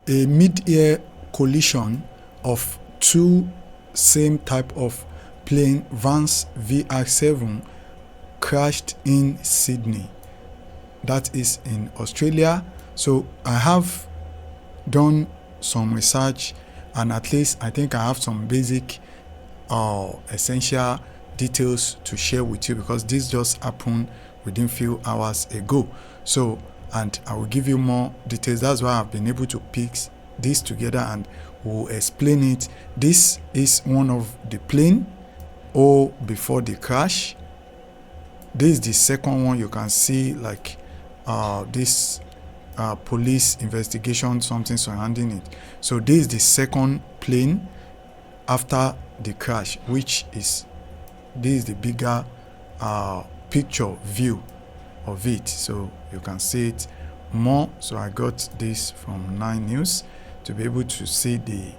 a mid-air collision of two same type of plane, Vans VH-7, crashed in Sydney. That is in Australia. So I have done some research, and at least I think I have some basic essential details to share with you, because this just happened within few hours ago. So, and I will give you more details. That's why I've been able to piece this together and we'll explain it. This is one of the plane before the crash. This is the second one. You can see like this police investigation, something surrounding it. So this is the second plane after the crash, which is, this is the bigger picture view of it, so you can see it more. So I got this from 9 News to be able to see the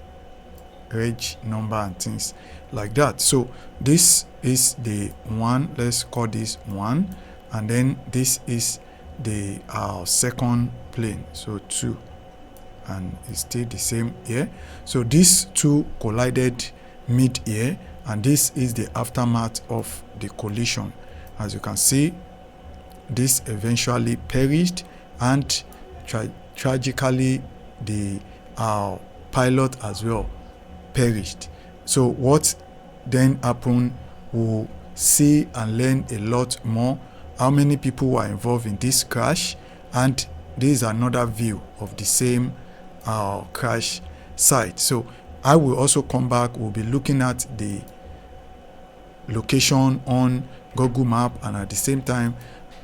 reg number and things like that. So this is the one, let's call this one, and then this is the second plane, so 2, and it's still the same here. So these two collided mid-air, and this is the aftermath of the collision. As you can see, this eventually perished, and tragically the pilot as well perished. So what then happened, we'll see and learn a lot more, how many people were involved in this crash, and this is another view of the same crash site. So I will also come back, we'll be looking at the location on Google Map, and at the same time,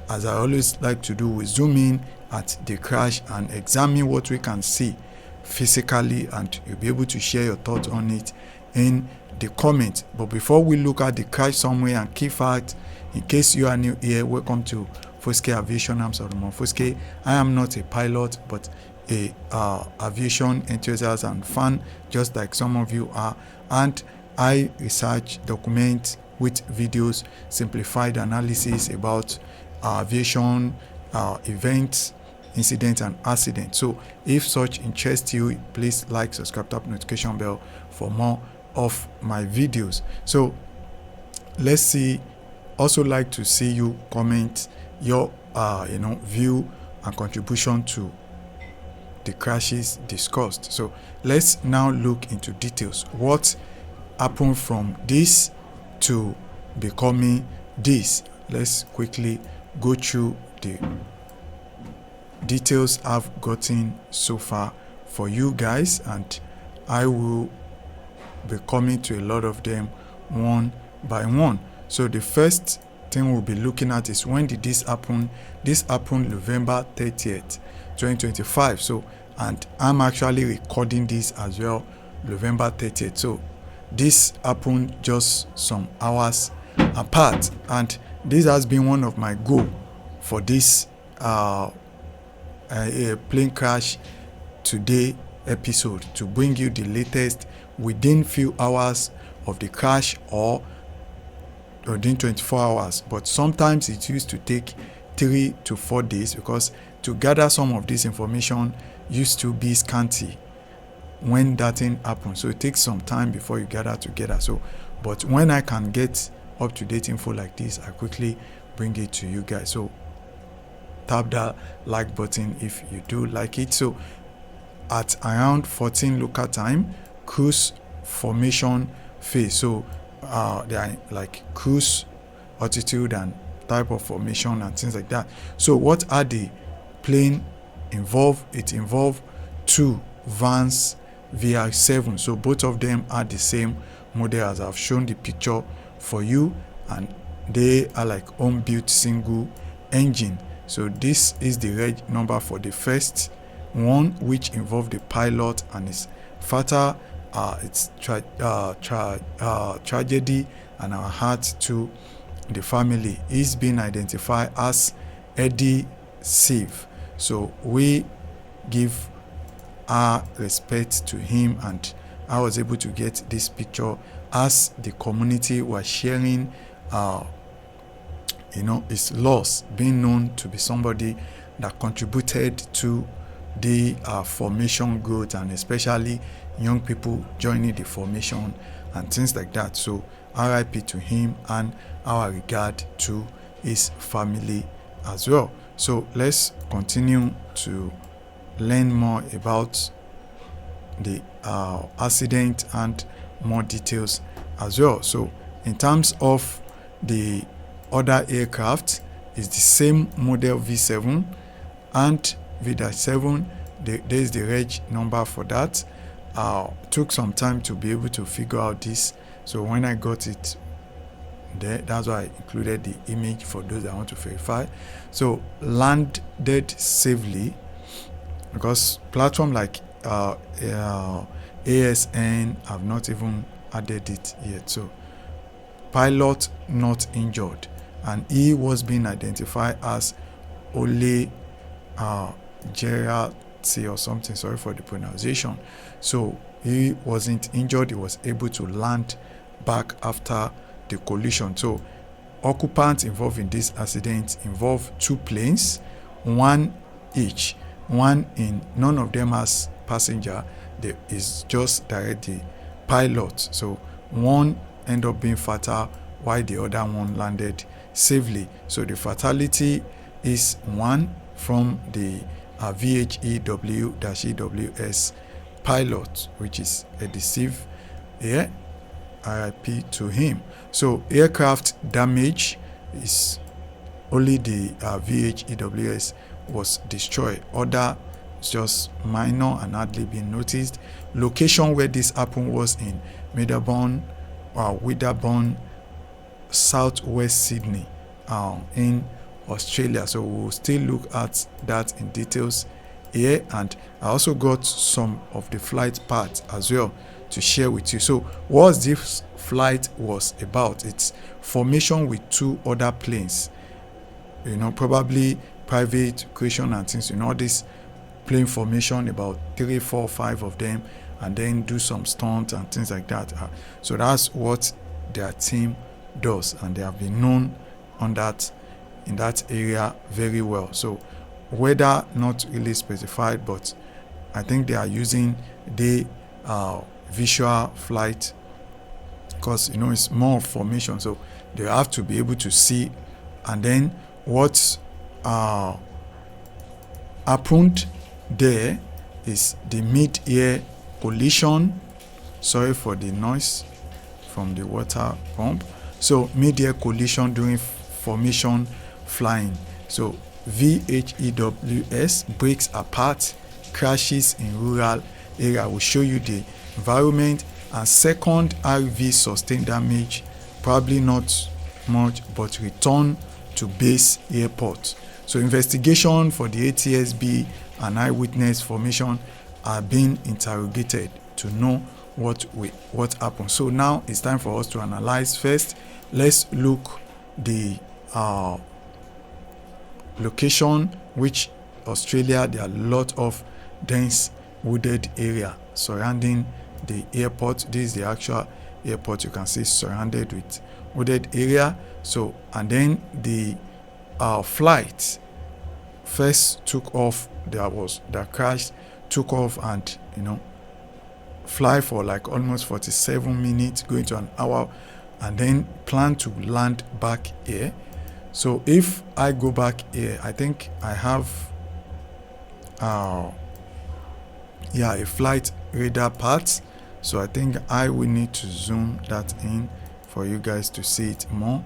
as I always like to do, we zoom in at the crash and examine what we can see physically, and you'll be able to share your thoughts on it in the comments. But before we look at the crash summary and key facts, in case you are new here, welcome to Foskaay Aviation. I'm Solomon Foskaay. I am not a pilot, but a aviation enthusiast and fan, just like some of you are, and I research, document with videos, simplified analysis about aviation events, incidents and accidents. So if such interests you, please like, subscribe, tap notification bell for more of my videos. So let's see, also like to see you comment your view and contribution to the crashes discussed. So let's now look into details. What happened from this to becoming this? Let's quickly go through the details I've gotten so far for you guys, and I will be coming to a lot of them one by one. So the first thing we'll be looking at is, when did this happen? This happened November 30th 2025. So, and I'm actually recording this as well November 30th. So this happened just some hours apart, and this has been one of my goals for this plane crash today episode, to bring you the latest within few hours of the crash, or within 24 hours. But sometimes it used to take 3 to 4 days, because to gather some of this information used to be scanty when that thing happens. So it takes some time before you gather together. So, but when I can get up-to-date info like this, I quickly bring it to you guys. So tap that like button if you do like it. So at around 14 local time, cruise formation phase. So they are like cruise altitude and type of formation and things like that. So what are the plane involved? It involved 2 Vans VH-7. So both of them are the same model as I've shown the picture for you, and they are like home-built single engine. So this is the reg number for the first one, which involved the pilot and his fatal tragedy, and our heart to the family. He's been identified as Eddie Seve. So we give our respect to him, and I was able to get this picture as the community was sharing his loss, being known to be somebody that contributed to the formation growth, and especially young people joining the formation and things like that. So RIP to him, and our regard to his family as well. So let's continue to learn more about the accident and more details as well. So in terms of the other aircraft, is the same model V7 and V-7. There is the reg number for that. Took some time to be able to figure out this, so when I got it there, that's why I included the image for those that want to verify. So landed safely, because platform like ASN have not even added it yet. So pilot not injured, and he was being identified as Ollie Geraghty or something, sorry for the pronunciation. So he wasn't injured, he was able to land back after the collision. So occupants involved in this accident involve 2 planes, one each. One in, none of them has passenger, there is just directly pilot. So one ended up being fatal while the other one landed safely. So the fatality is one from the VH-EWS pilot, which is Eddie Seve. Yeah, RIP to him. So aircraft damage is only the VH-EWS was destroyed. Other just minor and hardly been noticed. Location where this happened was in Wedderburn, southwest Sydney, in Australia. So we'll still look at that in details here, and I also got some of the flight parts as well to share with you. So what this flight was about, it's formation with 2 other planes, probably private creation and things, all this plane formation, about 3, 4, 5 of them, and then do some stunts and things like that. So that's what their team does, and they have been known in that area very well. So weather not really specified, but I think they are using the visual flight, because it's more formation, so they have to be able to see. And then what happened there is the mid-air collision. Sorry for the noise from the water pump. So mid-air collision during formation flying. So VH-EWS breaks apart, crashes in rural area. We'll show you the environment. And second RV sustained damage, probably not much, but return to base airport. So investigation for the ATSB and eyewitness formation are being interrogated to know what happened. So now it's time for us to analyze. First, let's look the location, which Australia, there are a lot of dense wooded area surrounding the airport. This is the actual airport, you can see surrounded with wooded area. So, and then the flight first took off, that crashed, took off, and fly for like almost 47 minutes, going to an hour, and then plan to land back here. So if I go back here, I think I have a flight radar part. So I think I will need to zoom that in for you guys to see it more.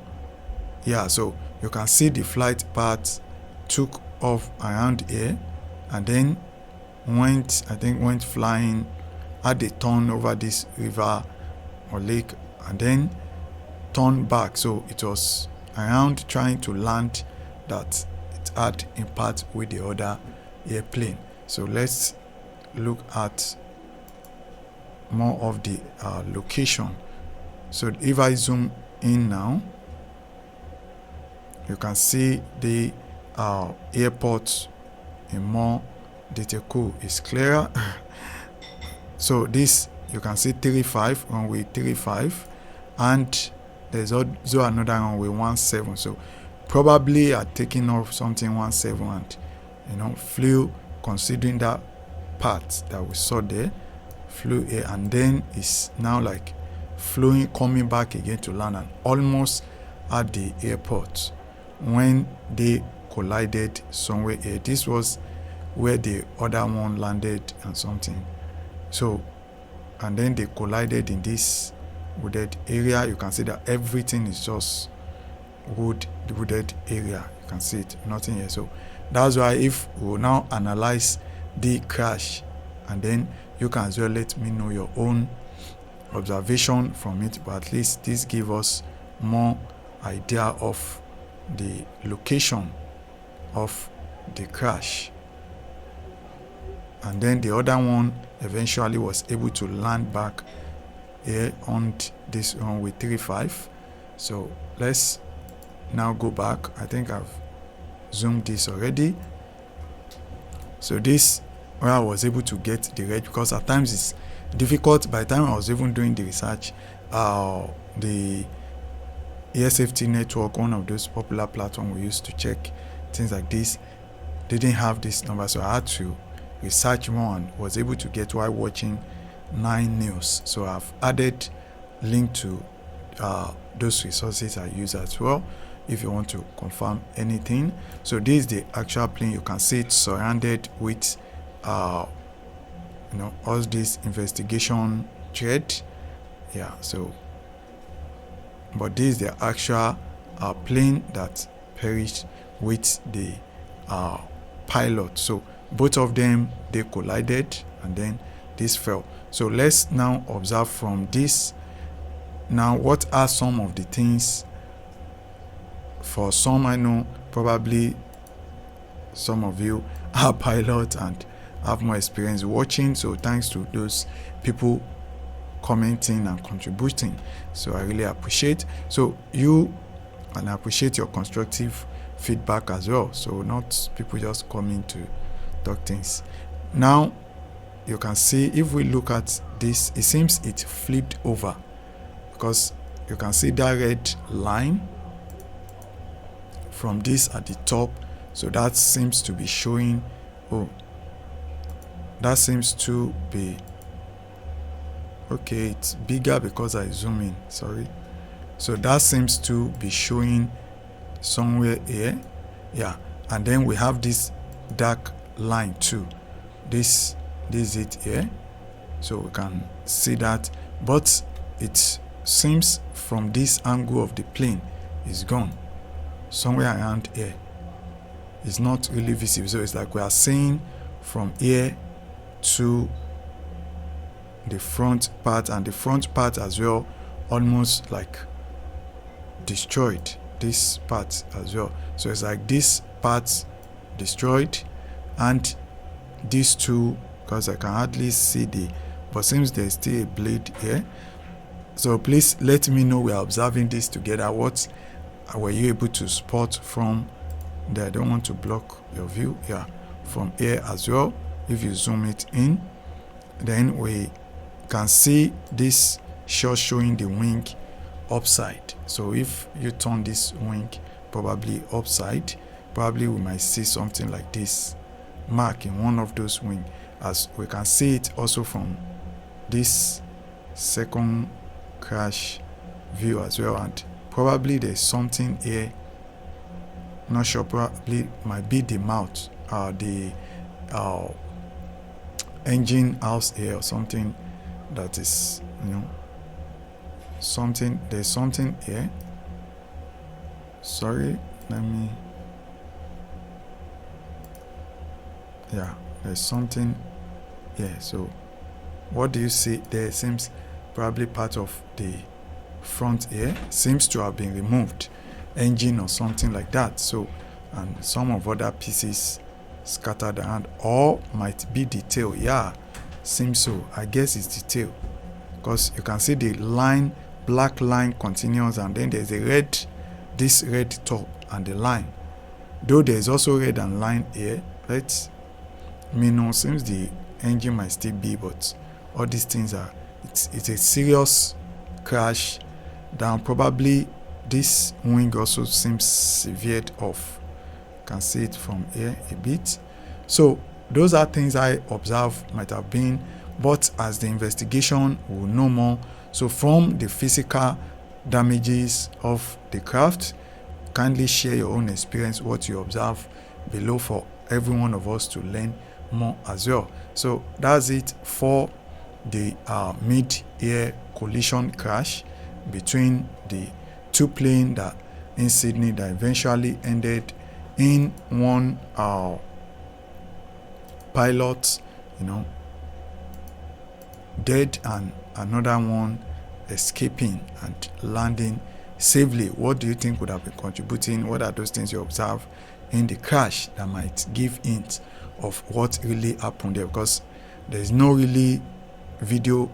Yeah, so you can see the flight path took off around here, and then went flying, had a turn over this river or lake, and then turned back. So it was around trying to land that it had impact with the other airplane. So let's look at more of the location. So if I zoom in now, you can see the airport in more detail. Cool, it's clearer. So this, you can see 35, runway 35, and there's also another runway 17. So probably are taking off something 17 and flew considering that part that we saw there, flew here, and then it's now like flowing, coming back again to land, and almost at the airport when they collided somewhere here. This was where the other one landed and something. So, and then they collided in this wooded area. You can see that everything is just wooded area. You can see it, nothing here. So that's why if we will now analyze the crash, and then you can as well let me know your own observation from it, but at least this gives us more idea of the location of the crash. And then the other one eventually was able to land back here on this runway 35. So let's now go back. I think I've zoomed this already. So this where I was able to get the red, because at times it's difficult. By the time I was even doing the research, the air safety network, one of those popular platforms we used to check things like this, didn't have this number, so I had to research more and was able to get while watching 9 News. So I've added link to those resources I use as well if you want to confirm anything. So this is the actual plane. You can see it surrounded with all this investigation thread. Yeah, so but this is the actual plane that perished with the pilot. So both of them, they collided and then this fell. So let's now observe from this. Now, what are some of the things? For some, I know probably some of you are pilots and have more experience watching. So thanks to those people commenting and contributing. So I really appreciate. So and I appreciate your constructive feedback as well. So not people just coming to talk things. Now you can see if we look at this, it seems it flipped over, because you can see that red line from this at the top. So that seems to be showing, that seems to be okay. It's bigger because I zoom in, sorry. So that seems to be showing somewhere here. Yeah, and then we have this dark line too. This is it here, so we can see that, but it seems from this angle of the plane is gone somewhere around here. It's not really visible, so it's like we are seeing from here to the front part, and the front part as well almost like destroyed, this part as well. So it's like this part destroyed, and these two, because I can hardly see but seems there's still a blade here. So please let me know we are observing this together. What were you able to spot from there? I don't want to block your view. Yeah, from here as well. If you zoom it in, then we can see this shot showing the wing upside. So if you turn this wing probably upside, probably we might see something like this mark in one of those wings, as we can see it also from this second crash view as well. And probably there's something here, not sure, probably might be the mouth, the engine house here or something, that is, something, there's something here. Sorry, there's something here. So what do you see there? Seems probably part of the front here seems to have been removed, engine or something like that. So, and some of other pieces scattered around, or might be the tail. Yeah, seems so. I guess it's the tail, because you can see the line, black line continues, and then there's this red top and the line. Though there's also red and line here. Let me know. Seems the engine might still be, but all these things are, it's a serious crash down. Probably this wing also seems severed off. You can see it from here a bit. So those are things I observe might have been, but as the investigation will know more. So from the physical damages of the craft, kindly share your own experience, what you observe below, for every one of us to learn more as well. So that's it for the mid-air collision crash between the two planes that in Sydney that eventually ended in one pilot, dead and another one escaping and landing safely. What do you think would have been contributing? What are those things you observe in the crash that might give hints of what really happened there? Because there is no really video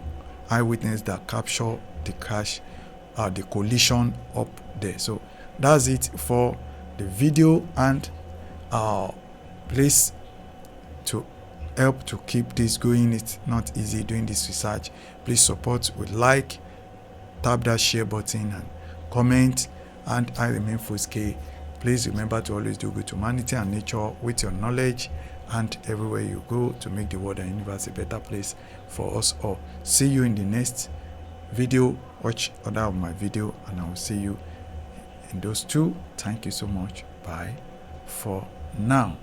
eyewitness that capture the crash, the collision up there. So that's it for the video, and please, to help to keep this going, it's not easy doing this research. Please support with like, tap that share button and comment. And I remain Foskaay. Please remember to always do good to humanity and nature with your knowledge and everywhere you go, to make the world and universe a better place for us all. See you in the next video. Watch other of my video and I will see you in those two. Thank you so much. Bye for now.